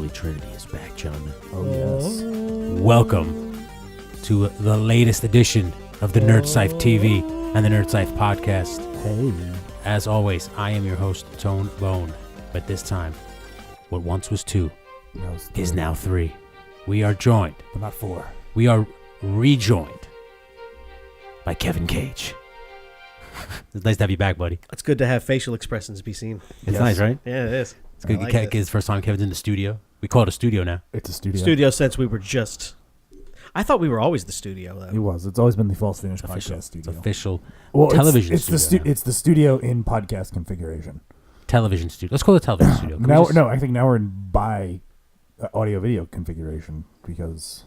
Holy Trinity is back, gentlemen. Oh, yes. Welcome to the latest edition of the Nerd Cyph TV and the Nerd Cyph podcast. Hey. As always, I am your host, Tone Bone. But this time, what once was two is now three. We are joined. But not four. We are rejoined by Kevin Cage. It's nice to have you back, buddy. It's good to have facial expressions be seen. It's nice, right? Yeah, it is. It's good. It's the first time Kevin's in the studio. We call it a studio now. It's a studio. Studio since we were just... I thought we were always the studio, though. It was. It's always been the False Finish Official. podcast studio. It's official television studio. It's the studio in podcast configuration. Television studio. Let's call it television studio. I think now we're in audio-video configuration because...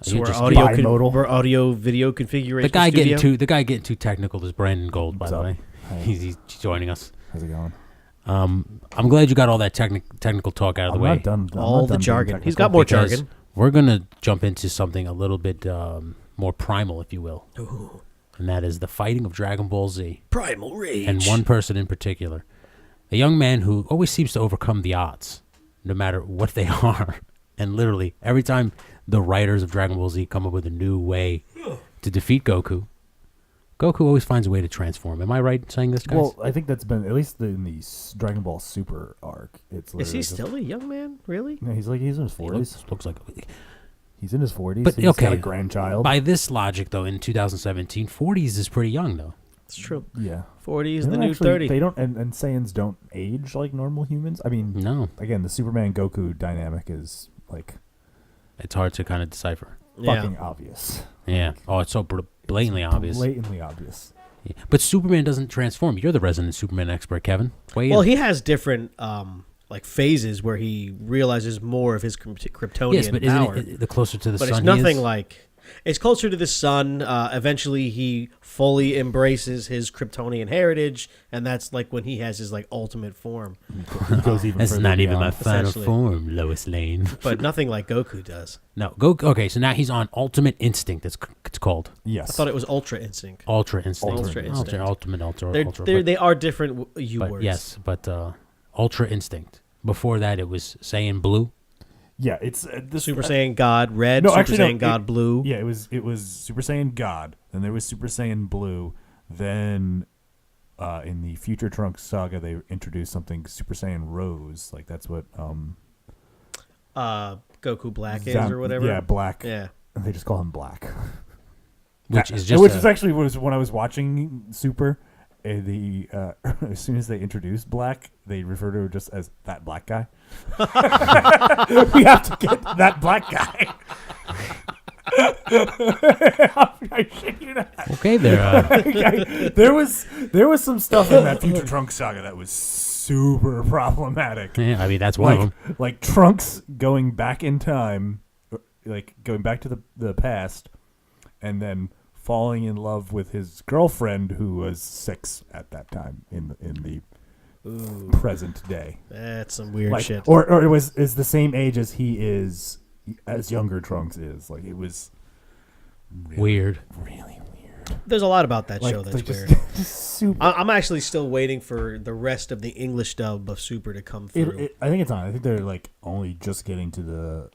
So we're bimodal. we're audio-video configuration The guy studio? getting too technical is Brandon Gold, by the way. Hey. He's joining us. How's it going? I'm glad you got all that technical talk out of the way. I'm not done All the being jargon. technical. He's got more Because jargon. we're going to jump into something a little bit more primal, if you will. Ooh. And that is the fighting of Dragon Ball Z. Primal Rage. And one person in particular. A young man who always seems to overcome the odds, no matter what they are. And literally, every time the writers of Dragon Ball Z come up with a new way to defeat Goku, Goku always finds a way to transform. Am I right in saying this, guys? Well, I think that's been, at least in the Dragon Ball Super arc, it's Is he just- still a young man? Really? No, he's in his He 40s. looks like... He's in his 40s. But, He's okay, got a grandchild. by this logic, though, in 2017, 40s is pretty young, though. It's true. Yeah. 40 is They the don't new 30. They don't, and Saiyans don't age like normal humans. I mean, No, again, the Superman Goku dynamic is like it's hard to kind of decipher. fucking obvious. Yeah. Oh, it's so blatantly obvious. Blatantly obvious. Yeah. But Superman doesn't transform. You're the resident Superman expert, Kevin. Weigh Well, in. he has different like phases where he realizes more of his Kryptonian Yes, but power. isn't it the closer to the But sun it's nothing he is? like... It's closer to the sun. Eventually, he fully embraces his Kryptonian heritage, and that's like when he has his like ultimate form. He goes even That's further not even my beyond. final Essentially. form, Lois Lane. But nothing like Goku does. No, Goku. Okay, so now he's on Ultimate Instinct. It's called Yes. I thought it was Ultra Instinct. Ultra Instinct. Ultra Instinct. Ultra. They are different words. Yes, but Ultra Instinct. Before that, it was Saiyan Blue. Yeah, it's the Super Saiyan God Red, No, Super actually, no, Saiyan God Blue. Yeah, it was Super Saiyan God. Then there was Super Saiyan Blue. Then in the Future Trunks saga, they introduced something Super Saiyan Rose. Like that's what Goku Black is Zam- or whatever. Yeah, Black. Yeah. They just call him Black. Which is actually was when I was watching Super. As soon as they introduced Black, they refer to him just as that black guy. We have to get that black guy. I shit you not. Okay, there. There was some stuff in that Future Trunks saga that was super problematic. Yeah, I mean, that's one of them. Like Trunks going back in time, like going back to the past, and then falling in love with his girlfriend who was 6 at that time in the present day. That's some weird Like, shit. or it is the same age as he is, as younger Trunks is. Like it was really, Weird. really weird. There's a lot about that Like, show that's just weird. super. I'm actually still waiting for the rest of the English dub of Super to come through. I think it's on. I think they're like only just getting to the.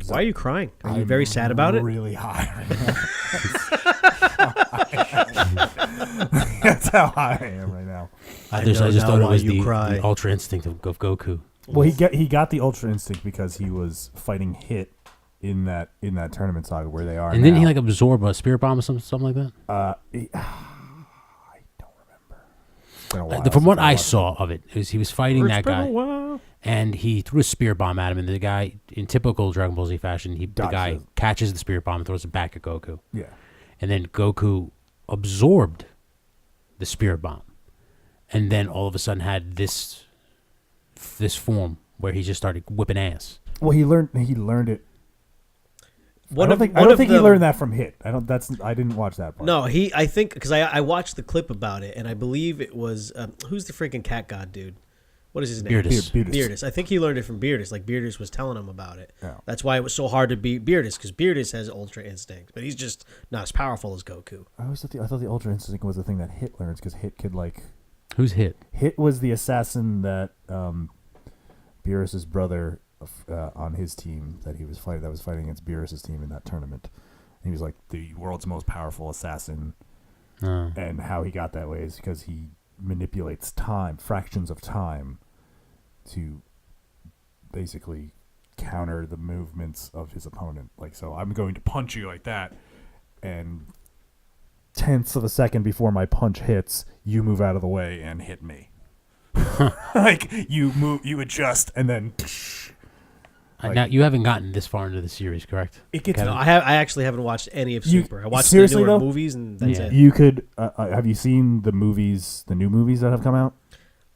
Why are you crying? Are you very sad about it? Really high right now. That's how high I am right now. I know just now thought it why was you the cry. Ultra Instinct of Goku. Well, he got the Ultra Instinct because he was fighting Hit in that tournament saga where they are. And didn't he like absorb a spirit bomb or something like that? I don't remember. It's been a while From what since I watched saw of it, is he was fighting It's that been a guy, while. and he threw a spirit bomb at him, and the guy, in typical Dragon Ball Z fashion, the Dodges guy it. catches the spirit bomb and throws it back at Goku. it. Yeah. And then Goku absorbed the spirit bomb, and then all of a sudden had this form where he just started whipping ass. Well, he learned it. I don't think he them- learned that from Hit. I didn't watch that part. No, I think because I watched the clip about it, and I believe it was who's the freaking cat god dude? What is his name? Beardus. Beardus. I think he learned it from Beardus. Like Beardus was telling him about it. Yeah. That's why it was so hard to beat Beardus, because Beardus has Ultra Instinct, but he's just not as powerful as Goku. I thought the Ultra Instinct was the thing that Hit learns because Hit could like. Who's Hit? Hit was the assassin that Beerus's brother on his team that was fighting against Beerus's team in that tournament. He was like the world's most powerful assassin, and how he got that way is because he manipulates fractions of time, to basically counter the movements of his opponent. Like, so I'm going to punch you like that, and tenths of a second before my punch hits, you move out of the way and hit me. Like, you adjust, and then now you haven't gotten this far into the series, correct? it gets. No, I actually haven't watched any of Super. I watched the seriously, newer though? movies, and that's it. You could have you seen the new movies that have come out?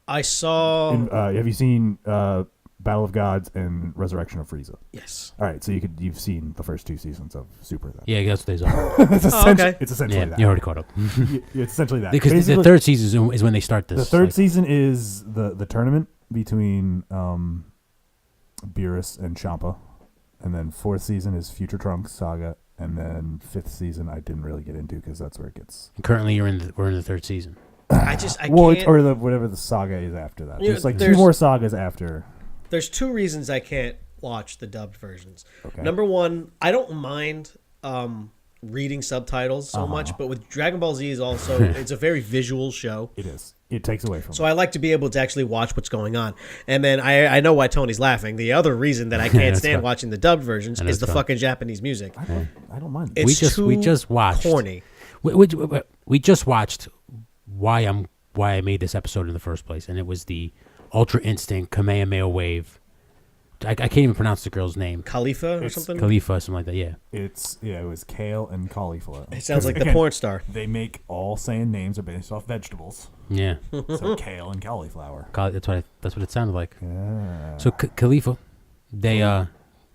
I saw. Have you seen Battle of Gods and Resurrection of Frieza? Yes. All right, so you've seen the first 2 seasons of Super then. Yeah, that's what they are. Okay. It's essentially Yeah, that. you already caught up. It's essentially that. Because the Basically, third season is when they start this. the third like, season is the tournament between Beerus and Champa, and then 4th season is Future Trunks Saga, and then 5th season I didn't really get into because that's where it gets. Currently, we're in the 3rd season. I Well, can't. or whatever the saga is after that. Yeah, There's like 2 there's- more sagas after. There's 2 reasons I can't watch the dubbed versions. Okay. Number one, I don't mind reading subtitles so much, but with Dragon Ball Z is also it's a very visual show. It is. It takes away from. So I like to be able to actually watch what's going on. And then I know why Tony's laughing. The other reason that I can't stand fine. watching the dubbed versions is the fine. fucking Japanese music. I don't mind. It's we just watched. corny. We just watched why I made this episode in the first place, and it was the Ultra Instinct Kamehameha Wave. I can't even pronounce the girl's name. Khalifa or It's something? Khalifa, something like that. Yeah. It was kale and cauliflower. It sounds like the Again, porn star. They make all Saiyan names are based off vegetables. Yeah. So kale and cauliflower. That's what it sounded like. Yeah. So Khalifa, they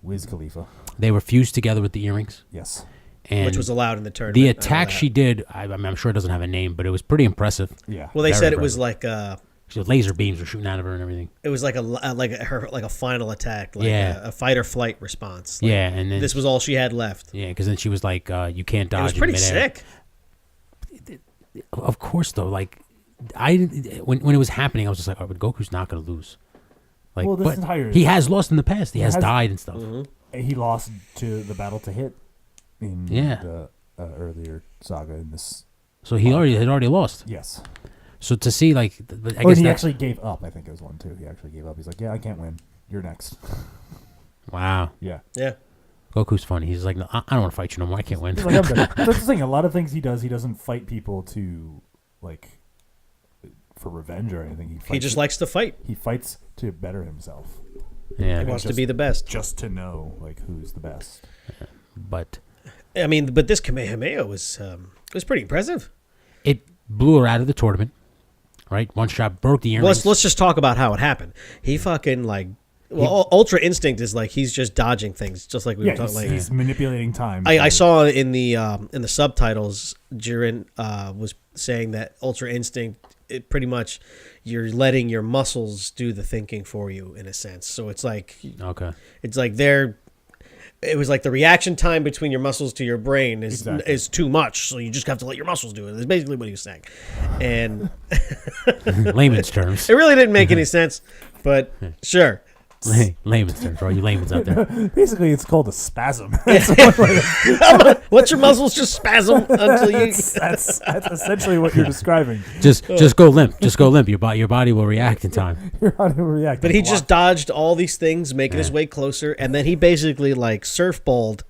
Wiz Khalifa. they were fused together with the earrings, Yes. and Which was allowed in the tournament. the I know attack that. she did. I'm sure it doesn't have a name, but it was pretty impressive. Yeah. Well, they Very said it was impressive. like So laser beams were shooting out of her and everything. it was like a final attack, like Yeah. a fight or flight response. Like, Yeah, and then this was all she had left. yeah, because then she was like, "You can't dodge." It was in pretty midair. sick. Of course, though, like when it was happening, I was just like, "Oh, but Goku's not going to lose." Like, Well, this but entire- he has lost in the past. He has has- died and stuff. He lost to the battle to hit in Yeah. the earlier saga in this. So he had already lost. Yes. So to see like, I Or guess he that's- actually gave up. I think it was one too. He actually gave up. He's like, "Yeah, I can't win. You're next." wow, Yeah. Yeah. Goku's funny. He's like, no, I don't want to fight you no more. I can't win. He's like, "I'm better." That's the thing. A lot of things he does, he doesn't fight people to like for revenge or anything. He just likes to fight. He fights to better himself, Yeah, He wants to just- be the best. just to know like who's the best. but I mean, but this Kamehameha was pretty impressive. it blew her out of the tournament. Right, one shot broke the earrings. Let's just talk about how it happened. He fucking like, well, Ultra Instinct is like he's just dodging things, just like we were Yeah, talking. Like, he's manipulating time. I saw in the subtitles, Jiren was saying that Ultra Instinct, it pretty much you're letting your muscles do the thinking for you in a sense. So it's like Okay. it was like the reaction time between your muscles to your brain Exactly. is too much, so you just have to let your muscles do it. That's basically what he was saying, and Layman's terms. it really didn't make any sense. But sure, Layman's terms, for all you layman's out there. Basically, it's called a spasm. let your muscles just spasm until you. that's essentially what you're describing. Just go limp. Just go limp. Your body will react in time. You're how to react. But he just dodged all these things, making his way closer, and then he basically like surfballed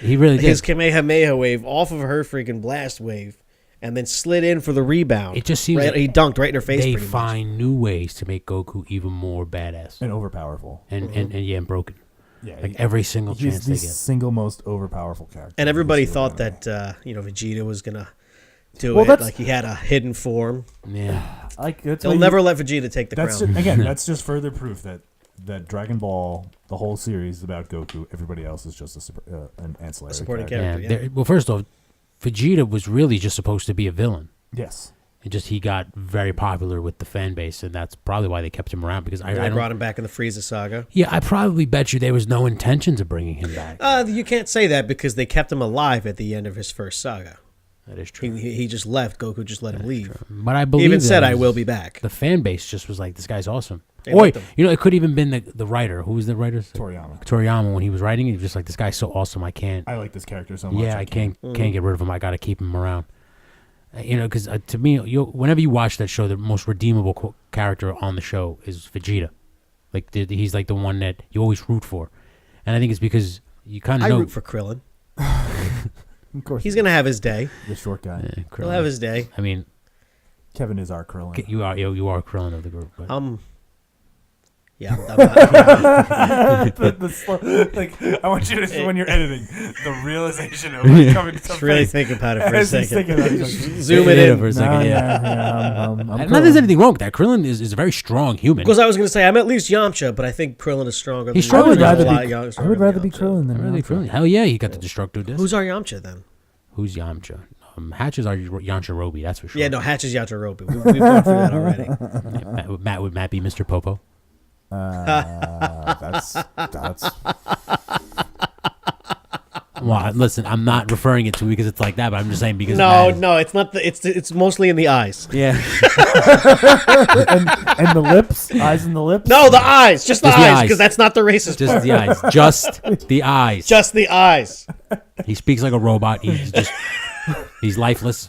He really did. his Kamehameha wave off of her freaking blast wave, and then slid in for the rebound. It just seems right, like he dunked right in her face. They pretty much. find new ways to make Goku even more badass and overpowerful. and broken. Yeah, Like every single he's chance the they get. single most overpowerful character. And everybody in the thought anime. that Vegeta was gonna do Well, it, that's- like he had a hidden form. Yeah. Like that's They'll why never let Vegeta take the That's crown. just, again, that's just further proof that Dragon Ball, the whole series, is about Goku. Everybody else is just an ancillary supporting character. character. Yeah. Well, first off, Vegeta was really just supposed to be a villain. Yes. He got very popular with the fan base, and that's probably why they kept him around. Because I They don't. brought him back in the Frieza saga. Yeah, I probably bet you there was no intentions of bringing him back. You can't say that because they kept him alive at the end of his first saga. That is true. He just left. Goku just let him leave. But I He believe even said, that "I was- will be back." The fan base just was like, "This guy's awesome." They Or liked him. it could even been the writer. Who was the writer? Toriyama. Toriyama. When he was writing, he was just like, "This guy's so awesome. I can't. I like this character so much. Yeah, I can't get rid of him. I got to keep him around." Because to me, whenever you watch that show, the most redeemable character on the show is Vegeta. Like he's like the one that you always root for, and I think it's because you kind of know. I root for Krillin. Of course, He's gonna have his day. the short guy. He'll have his day. I mean, Kevin is our Krillin. you are Krillin of the group. But. Yeah, I'm not. I want you to, when you're editing, the realization of it coming to Just really think about it for a As he's second. thinking about it, he's like, Zoom it in. for a second. I'm Not that there's anything wrong with that. Krillin is a very strong human. Because I was going to say I'm at least Yamcha, but I think Krillin is stronger. He's than stronger Yamcha. than A Yamcha. lot I stronger would than rather be Yamcha. Krillin than Really, Yamcha. Krillin. Hell yeah, he got the destructive disc. Who's our Yamcha then? Who's Yamcha? Hatches are Yamcha Roby, that's for sure. Yeah, no, Hatch is Yajirobe. We've gone through that already. Yeah, would Matt be Mr. Popo? That's Well, listen, I'm not referring it to because it's like that, but I'm just saying because No, Matt is- no, it's not. It's mostly in the eyes. Yeah. and the lips, eyes and the lips. No, the eyes, just the Just the eyes, eyes. because that's not the racist Just part. the eyes. Just the eyes. Just the eyes. He speaks like a robot. He's lifeless.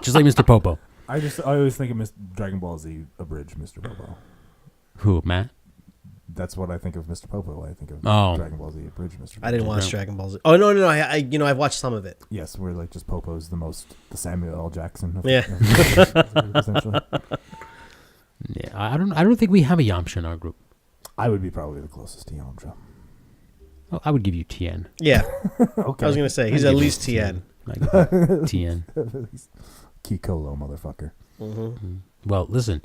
Just like Mr. Popo. I always think of Dragon Ball Z abridged Mr. Popo. Who, Matt? That's what I think of Mr. Popo. I think of Oh. Dragon Ball Z abridged Mr. Popo. I didn't watch Dragon Ball Z. Oh no, I've watched some of it. Yes, where like just Popo's the Samuel L. Jackson. Yeah. Essentially. Yeah, I don't think we have a Yamcha in our group. I would be probably the closest to Yamcha. Oh, I would give you Tien. Yeah, Okay. I was gonna say he's at least Tien. I give you Tien. Kikolo, motherfucker. Well, listen,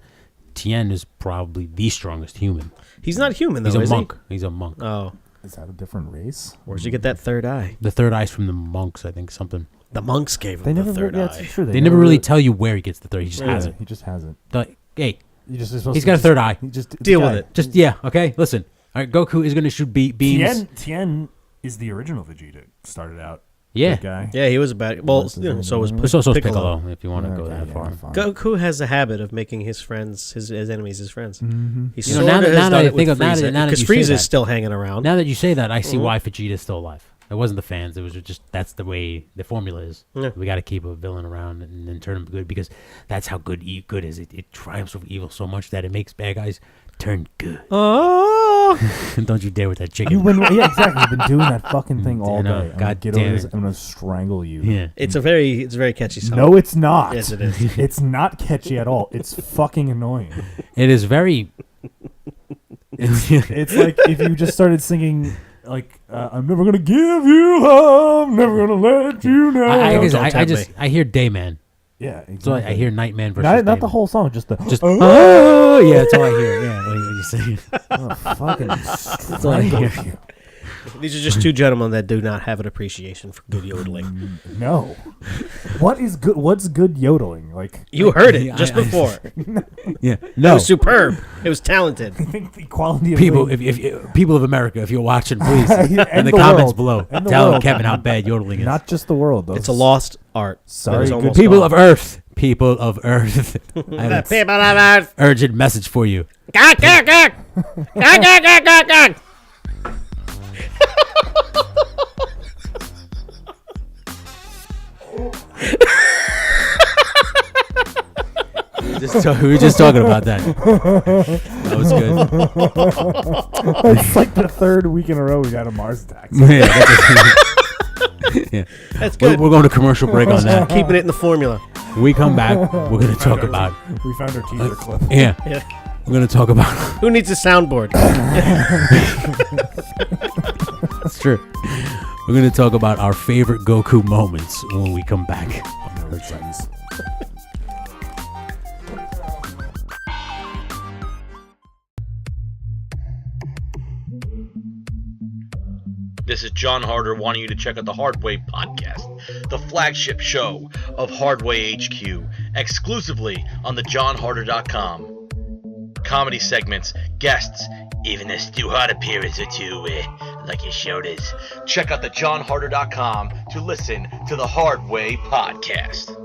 Tien is probably the strongest human. He's not human though, He's a is monk. He's a monk. he? Oh, Is that a different race? where'd you get that third eye? The third eye's from the monks, I think. Something. The monks gave They him never the third yeah, eye. it's true. They never really tell you where he gets the third. He just Yeah. has it. He just has it. Like, hey, He just is supposed he's to got a just- third eye. He just it's a Deal guy. with it. Just yeah, okay. Listen, all right. Goku is gonna shoot beams. Tien is the original Vegeta. Started out. Yeah. Good guy. Yeah, he was a bad. Well, This is you know, so was So is Piccolo. Piccolo, if you want to go Okay, that yeah, far. fine. Goku has a habit of making his friends, his enemies, his friends. Mm-hmm. He You know, sort now of that- has now that done I it with think of- now that- Frieza, now that because you say Frieza's that. still hanging around. Now that you say that, I see why Vegeta's still alive. It wasn't the fans. It was just that's the way the formula is. Yeah. We got to keep a villain around and then turn him good because that's how good is. It triumphs over evil so much that it makes bad guys turn good. Oh, Don't you dare with that I chicken. mean, yeah, exactly. You've been doing that fucking thing all I know. day. I'm God gonna get damn over this. it. I'm gonna strangle you. Yeah. it's a very catchy song. No, it's not. Yes, it is. It's not catchy at all. It's fucking annoying. It is very. It's like if you just started singing like I'm never gonna give you up, I'm never gonna let you know. I hear Dayman. Yeah, So exactly. I hear Nightman versus not the Dayman. whole song, just the Just oh yeah, that's all I hear. Yeah, what you say. oh, fucking That's all I hear. strangle you. These are just two gentlemen that do not have an appreciation for good yodeling. No. What is good? What's good yodeling? Like You heard it Yeah, just I- before. Yeah, It no was superb. It was talented. I think the quality of people. like, If people of America, if you're watching, please Yeah, in the the comments world. below, And the tell world. Kevin how bad yodeling is. not just the world. Though. It's a lost art. Sorry, It's good almost People gone. of Earth. People of Earth. I have an People of Earth. urgent message for you. Gag, gag, gag. Gag, gag, gag, gag, gag. We were just talking about that. That was good. It's like the third week in a row we got a Mars attack. Yeah, yeah. That's We're good. going to commercial break on that. Keeping it in the formula. When we come back, we're going to talk about. We found our teaser clip. Yeah, Yeah. we're going to talk about. Who needs a soundboard? That's true. We're going to talk about our favorite Goku moments when we come back. Nerd Cyph. This is John Harder wanting you to check out the Hardway Podcast, the flagship show of Hardway HQ, exclusively on the johnharder.com. Comedy segments, guests, even a Stu Hart appearance or two, like your shoulders. Check out the johnharder.com to listen to the Hardway Podcast.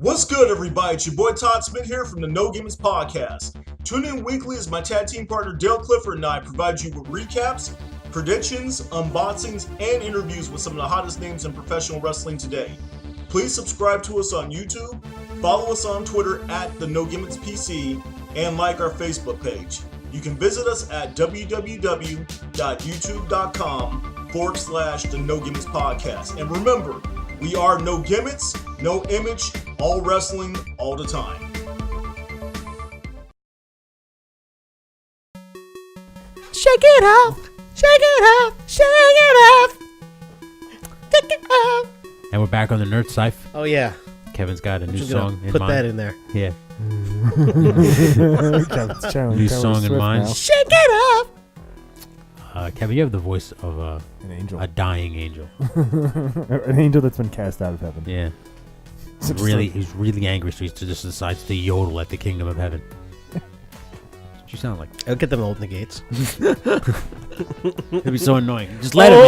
What's good, everybody? It's your boy Todd Smith here from the No Gimmicks Podcast. Tune in weekly as my tag team partner Dale Clifford and I provide you with recaps, predictions, unboxings, and interviews with some of the hottest names in professional wrestling today. Please subscribe to us on YouTube, follow us on Twitter at the No Gimmicks PC, and like our Facebook page. You can visit us at www.youtube.com/the No Gimmicks Podcast. And remember, we are no gimmicks, no image, all wrestling, all the time. Shake it off, shake it off, shake it off, take it off. And we're back on the Nerd Cyph. Oh yeah, Kevin's got a new just gonna song in put mind. that in there. Yeah. New song in mind. Shake it off. Kevin, you have the voice of An angel. a dying angel. An angel that's been cast out of heaven. Yeah. It's He's really angry, so he just decides to yodel at the kingdom of heaven. What you sound like? I'll get them to open the gates. It'd be so annoying. Just let him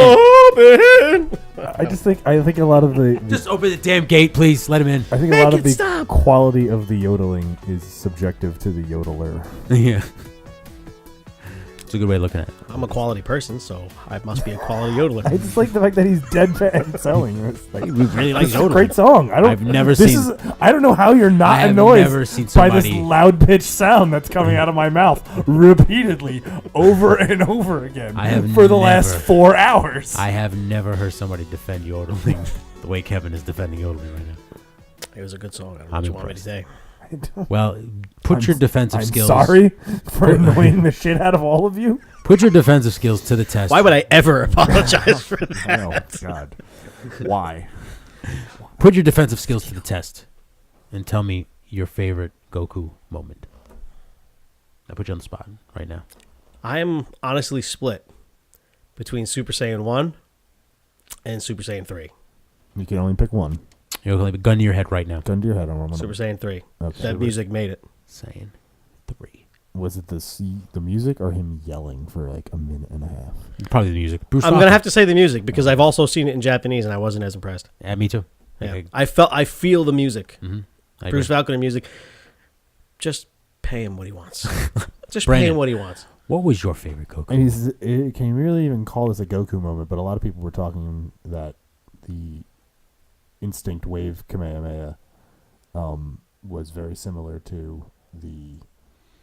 in. I think a lot of the Just open the damn gate, please. Let him in. I think a lot of the quality of the yodeling is subjective to the yodeler. Yeah. It's a good way of looking at it. I'm a quality person, so I must be a quality yodeler. I just like the fact that he's deadpan selling. It's like, He really likes this is a yodeling. great song. I've never this seen- is- I don't know how you're I not have annoyed never seen by this somebody- loud pitched sound that's coming out of my mouth repeatedly over and over again I have for the last never- 4 hours. I have never heard somebody defend yodeling the way Kevin is defending yodeling right now. It was a good song. I don't know I'm what you want me to impressed. say. Well, put your defensive I'm skills. sorry for annoying the shit out of all of you. Put your defensive skills to the test. Why would I ever apologize for that? Oh God, why? Put your defensive skills to the test, and tell me your favorite Goku moment. I put you on the spot right now. I am honestly split between Super Saiyan 1 and Super Saiyan 3. You can only pick one. You're going to gun to your head right now. Gun to your head. I'm Super Saiyan 3. Okay. That music made it. Saying 3. Was it the music or him yelling for like a minute and a half? Probably the music. Bruce I'm going Falcon. to have to say the music because I've also seen it in Japanese and I wasn't as impressed. Yeah, me too. Yeah. I feel the music. I Bruce agree. Falcon and music. Just pay him what he wants. Just pay Brandon. him what he wants. What was your favorite Goku? Can you really even call this a Goku moment? But a lot of people were talking that the Instinct Wave Kamehameha was very similar to the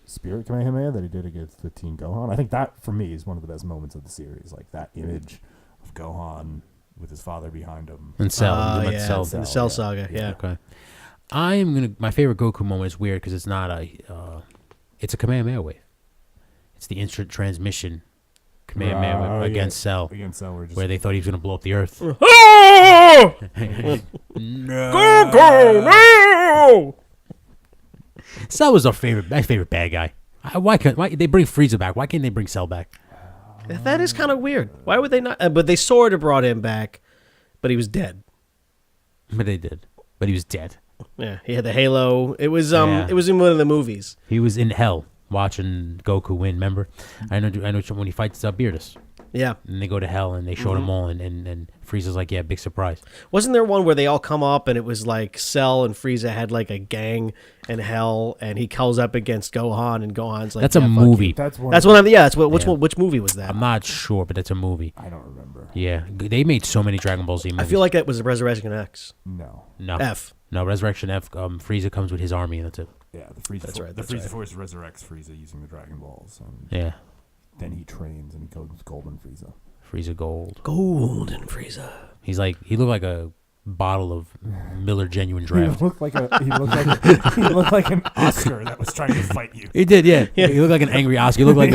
Spirit Kamehameha that he did against the Teen Gohan. I think that, for me, is one of the best moments of the series. Like that image of Gohan with his father behind him. And Cell. You meant Yeah, Cell. the Cell Saga. Yeah. Okay. I am gonna. My favorite Goku moment is weird because it's not a. It's a Kamehameha wave. It's the instant transmission Kamehameha against Cell, Against Cell, where they thought he was gonna blow up the Earth. No. Goku, no! Cell was my favorite bad guy. Why they bring Frieza back? Why can't they bring Cell back? That is kind of weird. Why would they not? But they sort of brought him back, but he was dead. But they did. But he was dead. Yeah, he had the halo. It was Yeah. It was in one of the movies. He was in hell watching Goku win. Remember? I know when he fights Beerus. Yeah. And they go to hell and they showed them all and Frieza's like, yeah, big surprise. Wasn't there one where they all come up and it was like Cell and Frieza had like a gang in hell and he calls up against Gohan and Gohan's like, That's a "Yeah, fuck movie. you." That's one. That's of one of the, yeah. That's what. Which Yeah. one? Which movie was that? I'm not sure, but that's a movie. I don't remember. Yeah, they made so many Dragon Ball Z I movies. feel like that was Resurrection X. No. no, F. no Resurrection F. Frieza comes with his army and that's it. Yeah, the Frieza. That's right, The that's Frieza right. Force resurrects Frieza using the Dragon Balls, and Yeah, then he trains and he goes Golden Frieza. Frieza Gold. Golden Frieza. He looked like a bottle of Miller Genuine He Draft. looked like he looked like an Oscar that was trying to fight you. He did, yeah. He looked like an angry Oscar. He looked like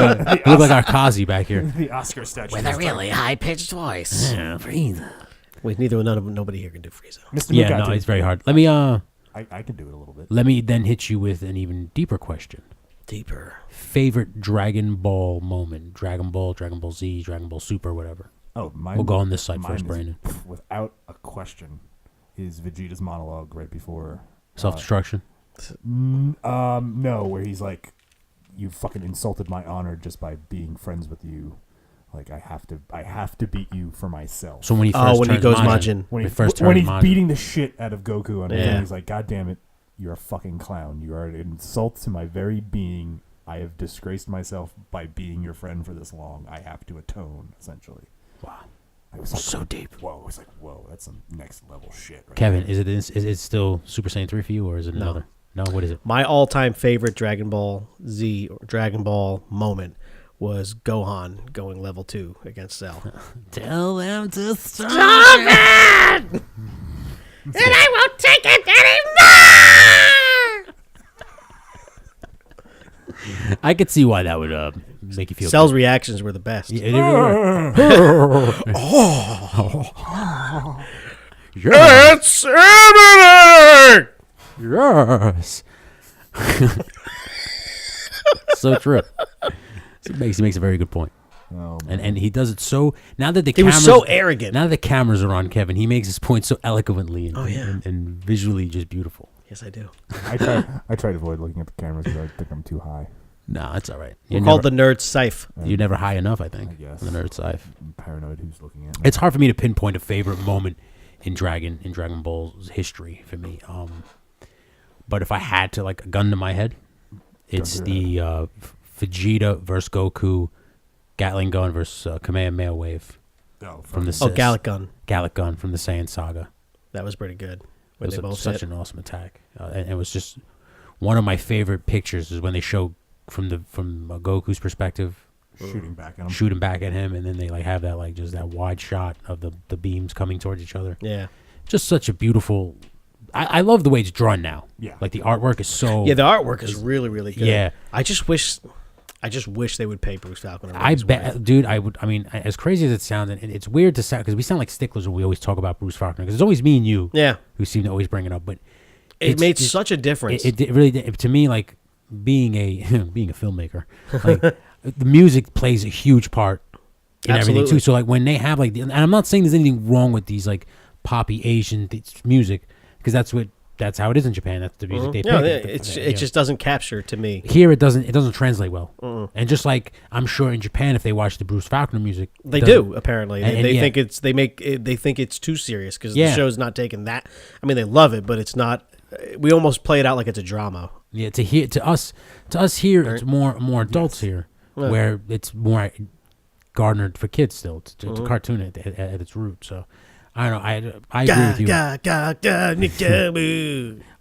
our Kazi back here. The Oscar statue. With a really high pitched voice. Frieza. Wait, nobody here can do Frieza. Mr. Yeah, Mukatu. no, it's very hard. Let me I can do it a little bit. let me then hit you with an even deeper question. Deeper. Favorite Dragon Ball moment? Dragon Ball Z, Dragon Ball Super, whatever. Oh, mine. We'll go on this side mine first, is, Brandon. Without a question, is Vegeta's monologue right before Self-destruction. No, where he's like, "You fucking insulted my honor just by being friends with you. Like I have to beat you for myself." So when he first when he turns goes Majin, Majin. when he first when turns he's Majin. beating the shit out of Goku, and Yeah. he's like, "God damn it, you're a fucking clown. You are an insult to my very being. I have disgraced myself by being your friend for this long. I have to atone, essentially. Wow. I was like, So deep. Whoa, I was like, whoa, that's some next level shit. Right Kevin, there. is it still Super Saiyan 3 for you, or is it another? No, what is it? My all-time favorite Dragon Ball Z or Dragon Ball moment was Gohan going level 2 against Cell. Tell them to stop it! And I won't take it anymore! I could see why that would make you feel Cell's reactions were the best. good. Yeah, It's happening! yes. So true. He makes a very good point. Oh, And he does it so now that the He cameras was so arrogant. Now that the cameras are on Kevin, he makes his point so eloquently and, Oh, yeah. and visually just beautiful. Yes, I do. I try to avoid looking at the cameras because I think I'm too high. No, that's all right. We're called the Nerd Cyph. You're never high enough, I think. I guess. On the Nerd Cyph. I'm paranoid who's looking at me. It's hard for me to pinpoint a favorite moment in Dragon Ball's history for me. But if I had to, like, a gun to my head, it's the Vegeta versus Goku, Gatling gun versus Kamehameha wave from the Gallic Gun. Gallic gun from the Saiyan saga. That was pretty good. It When was they both such hit. an awesome attack, and it was just one of my favorite pictures. Is when they show from Goku's perspective, shooting back at him. shooting back at him, and then they like have that like just that wide shot of the beams coming towards each other. Yeah. Just such a beautiful. I love the way it's drawn now. Yeah. Like the artwork is so. Yeah, the artwork is really, really good. Yeah. I just wish they would pay Bruce Falcon. I bet, dude. I would. I mean, as crazy as it sounds, and it's weird to sound because we sound like sticklers when we always talk about Bruce Faulkner because it's always me and you. Yeah. Who seem to always bring it up, but It made such a difference. It really did. To me, like being a filmmaker, like the music plays a huge part in everything Absolutely. too. So like when they have like, and I'm not saying there's anything wrong with these like poppy Asian music because that's how it is in Japan. That's the music they pick. No, But, it just doesn't capture to me. here it doesn't translate well. And just like I'm sure in Japan, if they watch the Bruce Faulkner music, They doesn't- do apparently. and They yeah. think they think it's too serious because Yeah. the show's not taking that. I mean, they love it, but it's not. We almost play it out like it's a drama. Yeah, to us here, it's more adults here, Yeah. where it's more garnered for kids still. It's a cartoon at its root. So I don't know. I agree with you.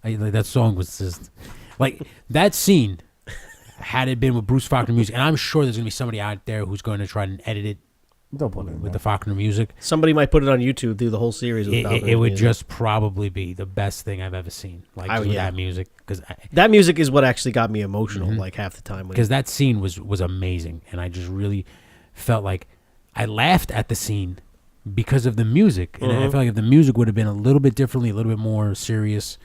Like, that song was just like that scene. Had it been with Bruce Faulkner music, and I'm sure there's gonna be somebody out there who's going to try and edit it Don't put it in with there. the Faulkner music. Somebody might put it on YouTube, do the whole series. With It would just probably be the best thing I've ever seen. Like Oh, just with yeah. that music, because that music is what actually got me emotional. Like half the time. When that scene was amazing, and I just really felt like I laughed at the scene because of the music, and I feel like if the music would have been a little bit differently, a little bit more serious,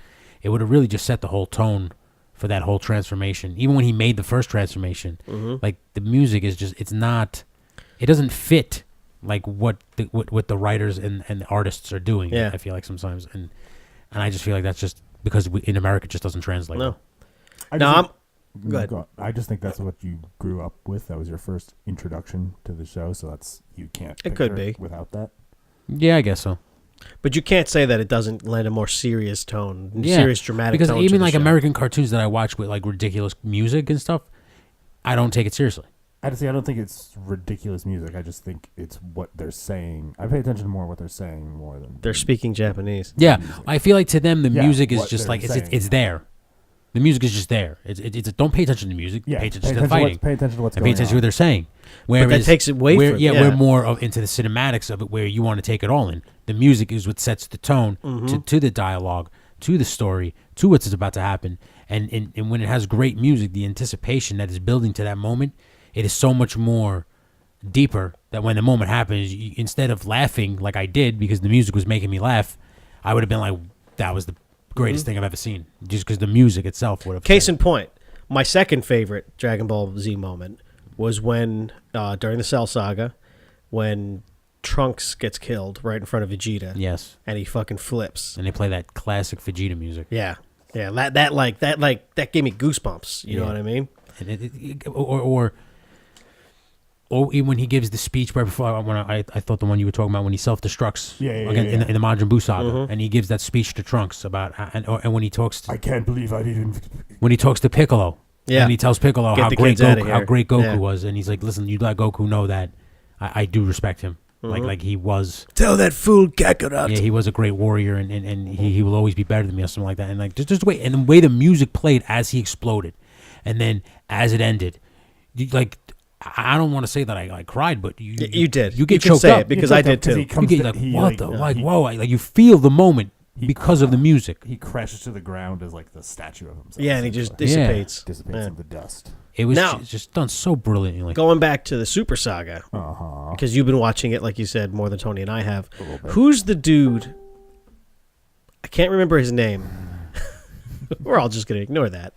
it would have really just set the whole tone for that whole transformation. Even when he made the first transformation, like the music is just it doesn't fit like what the writers and the artists are doing. Yeah. I feel like sometimes, and I just feel like that's just because in America it just doesn't translate. no, I no, just I'm. think- Go ahead. I just think that's what you grew up with. That was your first introduction to the show, so that's you can't. It could picture be. without that. Yeah, I guess so. But you can't say that it doesn't lend a more serious tone, Yeah, serious dramatic because tone. to even the like show. American cartoons that I watch with like ridiculous music and stuff, I don't take it seriously. I don't think it's ridiculous music. I just think it's what they're saying. I pay attention to more what they're saying more than They're speaking Japanese. Yeah, I feel like to them the Yeah, music is what just they're like saying. it's there. The music is just there. It's don't pay attention to the music. Yeah, pay attention to the fighting. Pay attention to what's And going pay attention to on. what they're saying. Whereas, that takes it away we're, from- yeah, yeah. we're more into the cinematics of it, where you want to take it all in. The music is what sets the tone to the dialogue, to the story, to what's about to happen. And when it has great music, the anticipation that is building to that moment, it is so much more deeper that when the moment happens, instead of laughing like I did because the music was making me laugh, I would have been like, that was the greatest thing I've ever seen, just because the music itself would have. Case in point, my second favorite Dragon Ball Z moment was when during the Cell Saga, when Trunks gets killed right in front of Vegeta. Yes. And he fucking flips. And they play that classic Vegeta music. Yeah. Yeah, that gave me goosebumps. You know what I mean? And or or even when he gives the speech right before, when I thought the one you were talking about when he self-destructs in the Majin Buu saga, and he gives that speech to Trunks about, and when he talks to, I can't believe I didn't. when he talks to Piccolo, and he tells Piccolo Get how the great kids outta Goku here. was, and he's like, listen, you let Goku know that I do respect him, like he was. Tell that fool Kakarot. Yeah, he was a great warrior, and he will always be better than me, or something like that. And like just wait, and the way the music played as he exploded, and then as it ended, I don't want to say that I cried, but you did. You get can choked say up it because I did too. You get whoa, like you feel the moment because of the music. He crashes to the ground as like the statue of himself. Yeah, and he just dissipates. Dissipates into dust. It was Now- just done so brilliantly. Going back to the Super Saga, because you've been watching it, like you said, more than Tony and I have. Who's the dude? I can't remember his name. We're all just gonna ignore that.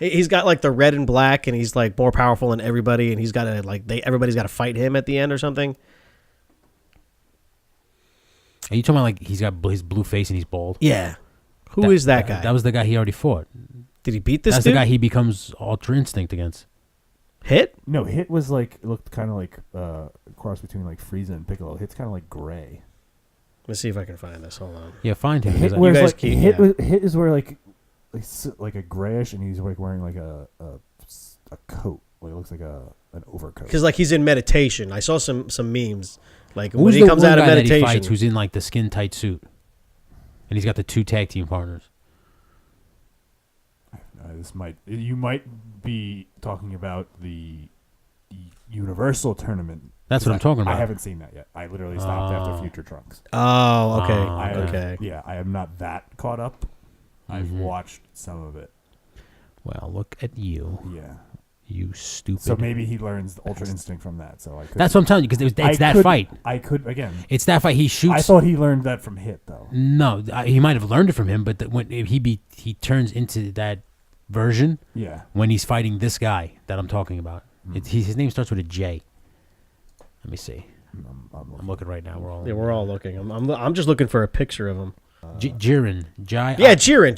He's got like the red and black, and he's like more powerful than everybody, and he's got to everybody's got to fight him at the end or something. Are you talking about like he's got his blue face and he's bald? Yeah, who is that guy? That was the guy he already fought. Did he beat this That's dude? the guy he becomes Ultra Instinct against. Hit? No, Hit was like it looked kind of like a cross between like Frieza and Piccolo. Hit's kind of like gray. Let's see if I can find this. Hold on. Yeah, find him. Hit, He's where's guys like, keep- Hit, yeah. Hit is where like a grayish, and he's like wearing like a coat. Like it looks like an overcoat. Because like he's in meditation. I saw some memes. Like when Who's he the comes one out of guy that he meditation. fights who's in like the skin tight suit, and he's got the 2 tag team partners. You might be talking about the Universal tournament. That's what I'm talking about. I haven't seen that yet. I literally stopped after Future Trunks. Oh, okay. Oh, Yeah, I am not that caught up. I've watched some of it. Well, look at you, Yeah. you stupid. So maybe he learns the Ultra Instinct from that. So I could. That's what I'm telling you, because it's that fight. I could again. It's that fight. He shoots. I thought he learned that from Hit though. No, he might have learned it from him, but when he turns into that version Yeah. when he's fighting this guy that I'm talking about. His name starts with a J. Let me see. I'm looking right now. We're all looking. I'm just looking for a picture of him. Jiren. Yeah, Jiren.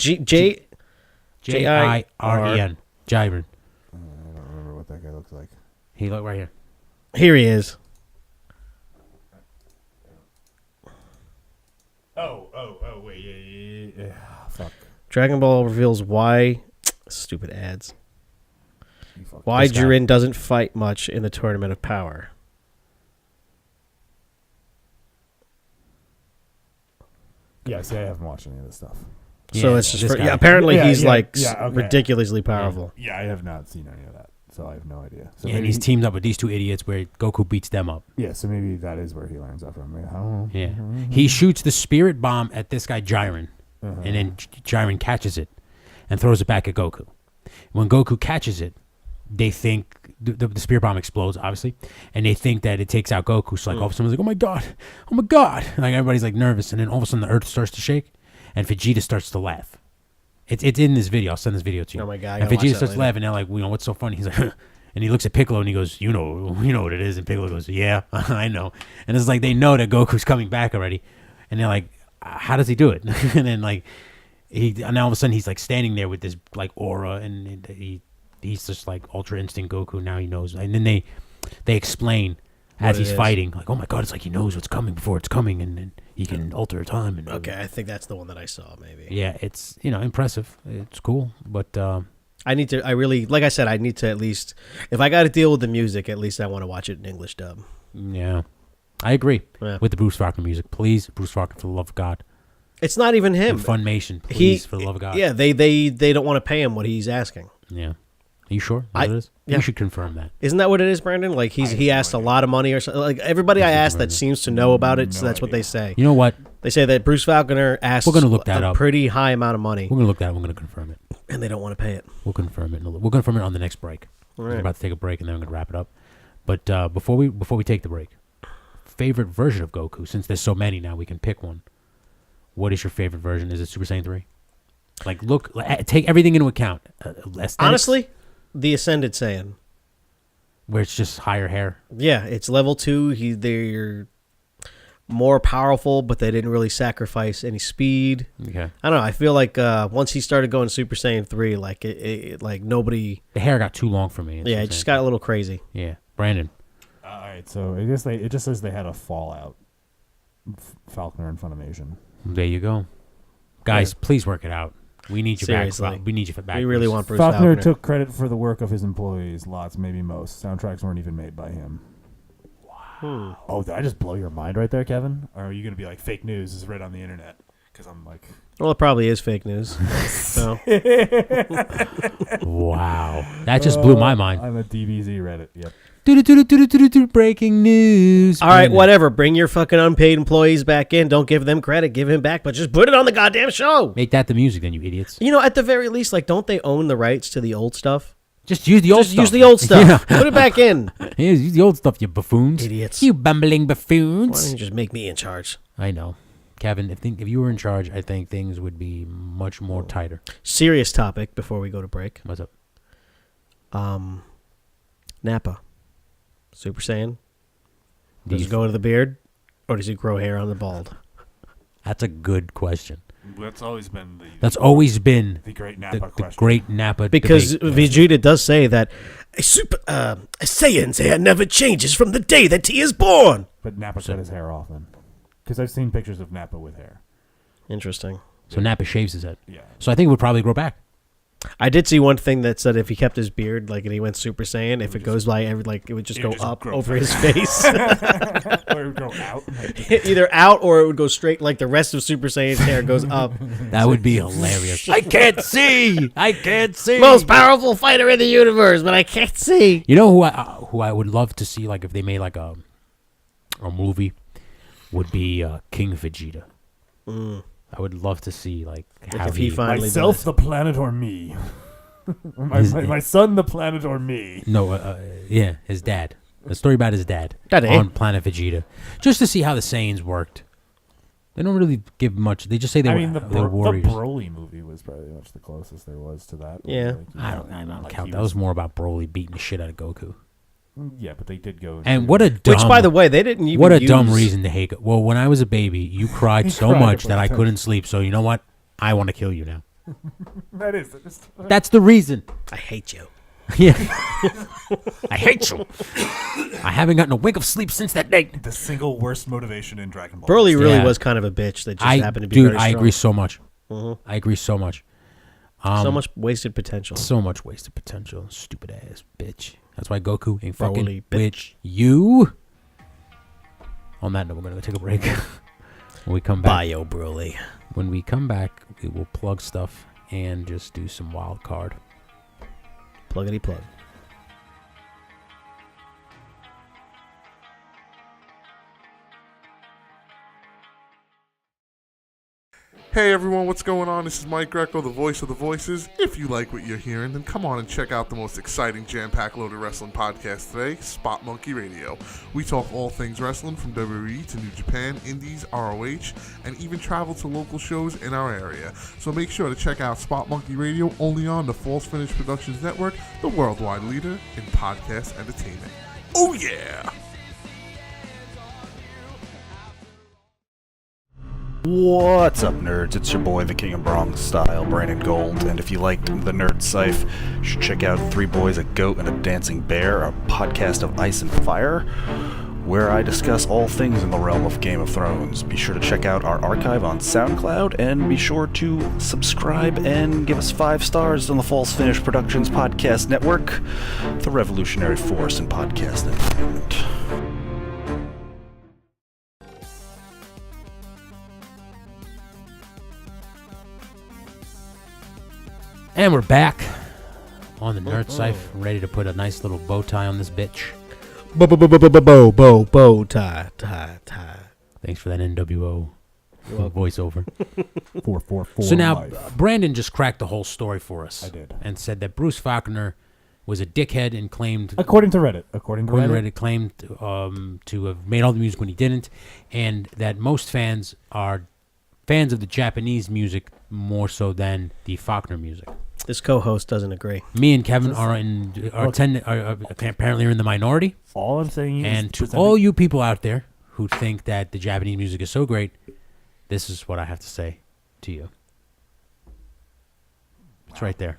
J-I-R-E-N. Jiren. Jiren. I don't remember what that guy looks like. He look right here. Here he is. Oh, wait, yeah. Fuck. Dragon Ball reveals why. Stupid ads. Why This guy. Jiren doesn't fight much in the Tournament of Power. Yeah, see, I haven't watched any of this stuff. So Yeah, it's just this for, guy. apparently Yeah, he's yeah, like yeah, okay. ridiculously powerful. Yeah, I have not seen any of that, so I have no idea. So Yeah, and maybe he's teamed up with these 2 idiots where Goku beats them up. Yeah, so maybe that is where he learns that from. I don't know. Yeah. He shoots the spirit bomb at this guy Jiren, and then Jiren catches it and throws it back at Goku. When Goku catches it, they think the spirit bomb explodes, obviously, and they think that it takes out Goku. So like all of a sudden, it's like, oh my god, like everybody's like nervous, and then all of a sudden the earth starts to shake, and Vegeta starts to laugh. It's in this video. I'll send this video to you. Oh my God, I And gotta watch Vegeta that starts later. laughing. They're like, what's so funny? He's like, and he looks at Piccolo and he goes, you know what it is. And Piccolo goes, yeah, I know. And it's like they know that Goku's coming back already, and they're like, how does he do it? And then like and all of a sudden he's like standing there with this like aura, and he's just like Ultra Instinct Goku. Now he knows, and then they explain as What it he's is. fighting, like, oh my god, it's like he knows what's coming before it's coming, and then he can alter time. And Okay, I think that's the one that I saw. Maybe. yeah, it's impressive. It's cool, but I need to. I really, like I said, I need to at least. If I got to deal with the music, at least I want to watch it in English dub. yeah, I agree Yeah. with the Bruce Faulkner music. Please, Bruce Faulkner, for the love of God, It's not even him. and Funimation, please, for the love of God. Yeah, they don't want to pay him what he's asking. Yeah. Are you sure? That's what it is? yeah. You should confirm that. Isn't that what it is, Brandon? Like he asked a lot of money or something. Like everybody I asked that seems to know about it, so that's what they say. You know what? They say that Bruce Falconer asked We're gonna look that a up. pretty high amount of money, We're gonna look that up. We're gonna confirm it. and they don't want to pay it. We'll confirm it. We'll confirm it on the next break. All We're right. about to take a break, and then we're gonna wrap it up. But before we take the break, favorite version of Goku? Since there's so many now, we can pick one. What is your favorite version? Is it Super Saiyan 3? Like, take everything into account. Aesthetics, Honestly, the Ascended Saiyan. where it's just higher hair. Yeah, it's level 2. They're more powerful, but they didn't really sacrifice any speed. Okay. I don't know. I feel like once he started going Super Saiyan 3, like it like nobody. The hair got too long for me. in Yeah, Super it just Saiyan got a little crazy. 3. Yeah. Brandon. All right, so I guess it just says they had a fallout. Falconer and Funimation. There you go. Guys, please work it out. We need you Seriously. back. We need you back. We really want Bruce Falconer Falconer. took credit for the work of his employees. Lots, maybe most. Soundtracks weren't even made by him. Wow. Oh, did I just blow your mind right there, Kevin? Or are you going to be like, fake news is right on the internet? Because I'm like... Well, it probably is fake news. So Wow. That just blew my mind. I'm a DBZ Reddit. Yep. Breaking news. all right, whatever. Bring your fucking unpaid employees back in. Don't give them credit. Give him back, but just put it on the goddamn show. Make that the music then, you idiots. You know, at the very least, like, don't they own the rights to the old stuff? Just use the old stuff. Use the old stuff. Yeah. Put it back in. Use the old stuff, you buffoons. Idiots. You bumbling Why buffoons. don't you just make me in charge? I know. Kevin, if you were in charge, I think things would be much more tighter. Serious topic before we go to break. What's up? Nappa. Super Saiyan? Does he go to the beard, or does he grow hair on the bald? That's a good question. That's always been the great Nappa the question. great Nappa Because debate. Vegeta does say that a Saiyan's hair never changes from the day that he is born. But Nappa cut his hair off then. Because I've seen pictures of Nappa with hair. Interesting. So Nappa shaves his head. Yeah. So I think it would probably grow back. I did see one thing that said if he kept his beard, like, and he went Super Saiyan, if it goes by, it would just go up over his face. Or it would go out. Either out or it would go straight, like the rest of Super Saiyan's hair goes up. That would be hilarious. I can't see. I can't see. Most powerful fighter in the universe, but I can't see. You know who I would love to see, like, if they made like a movie, would be King Vegeta. I would love to see like how if he finally myself, does. the planet, or me. my son, the planet, or me. No, yeah, his dad. A story about his dad Daddy. on Planet Vegeta, just to see how the Saiyans worked. They don't really give much. They just say they were the warriors. Broly movie was probably much the closest there was to that. Yeah. I don't like count. he That was more about Broly beating the shit out of Goku. Yeah, but they did go. And what a dumb, Which, by the way, they didn't even what a use... dumb reason to hate. Well, when I was a baby, you cried so cried much about that I that. couldn't sleep. So you know what? I want to kill you now. That is. That's the reason. I hate you. Yeah. I hate you. I haven't gotten a wink of sleep since that day. The single worst motivation in Dragon Ball. Broly really Yeah. was kind of a bitch that just happened to be very I strong. agree so much. Mm-hmm. I agree so much. So much wasted potential. So much wasted potential. Stupid ass bitch. That's why Goku ain't fucking Broly bitch. You. On that note, we're gonna go take a break. When we come back, Bio Broly. when we come back, we will plug stuff and just do some wild card. Pluggity plug. Hey everyone, what's going on? This is Mike Greco, the voice of the voices. If you like what you're hearing, then come on and check out the most exciting jam-packed loaded wrestling podcast today, Spot Monkey Radio. We talk all things wrestling from WWE to New Japan, Indies, ROH, and even travel to local shows in our area. So make sure to check out Spot Monkey Radio only on the False Finish Productions Network, the worldwide leader in podcast entertainment. Oh yeah! What's up, nerds? It's your boy, the King of Bronx Style, Brandon Gold, and if you liked the Nerd Cyph, you should check out Three Boys, a Goat, and a Dancing Bear, a podcast of ice and fire, where I discuss all things in the realm of Game of Thrones. Be sure to check out our archive on SoundCloud, and be sure to subscribe and give us 5 stars on the False Finish Productions Podcast Network, the revolutionary force in podcast entertainment. And we're back on the Nerd Cyph, ready to put a nice little bow tie on this bitch. Bow tie. Thanks for that NWO voiceover. 444. So now, life. Brandon just cracked the whole story for us. I did. And said that Bruce Falconer was a dickhead and claimed, According to Reddit. According to Reddit. claimed to have made all the music when he didn't, and that most fans are fans of the Japanese music more so than the Falconer music. This co-host doesn't agree. Me and Kevin are apparently in the minority. All I'm saying is... And to all you people out there who think that the Japanese music is so great, this is what I have to say to you. It's right there.